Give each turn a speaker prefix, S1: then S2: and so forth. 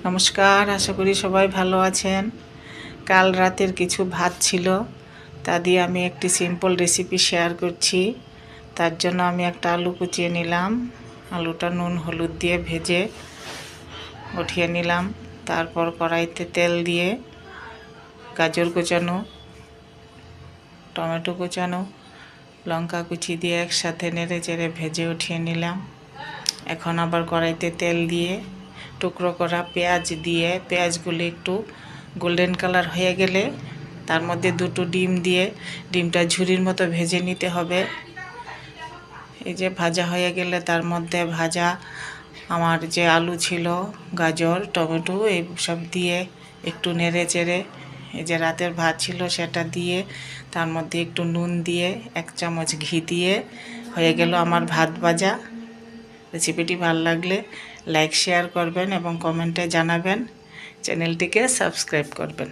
S1: নমস্কার, আশা করি সবাই ভালো আছেন। কাল রাতের কিছু ভাত ছিল, তা দিয়ে আমি একটি সিম্পল রেসিপি শেয়ার করছি। তার জন্য আমি একটা আলু কুচিয়ে নিলাম, আলুটা নুন হলুদ দিয়ে ভেজে উঠিয়ে নিলাম। তারপর কড়াইতে তেল দিয়ে গাজর কুচানো, টমেটো কুচানো, লঙ্কা কুচি দিয়ে একসাথে নেড়ে চেড়ে ভেজে উঠিয়ে নিলাম। এখন আবার কড়াইতে তেল দিয়ে টুকরো করা পেঁয়াজ দিয়ে পেঁয়াজগুলি একটু গোল্ডেন কালার হয়ে গেলে তার মধ্যে দুটো ডিম দিয়ে ডিমটা ঝুরির মতো ভেজে নিতে হবে। এই যে ভাজা হয়ে গেলে তার মধ্যে ভাজা আমার যে আলু ছিল, গাজর, টমেটো এই সব দিয়ে একটু নেড়ে চেড়ে এই যে রাতের ভাত ছিল সেটা দিয়ে তার মধ্যে একটু নুন দিয়ে 1 চামচ ঘি দিয়ে হয়ে গেল আমার ভাত ভাজা। রেসিপিটি ভালো লাগলে লাইক শেয়ার করবেন এবং কমেন্টে জানাবেন, চ্যানেলটিকে সাবস্ক্রাইব করবেন।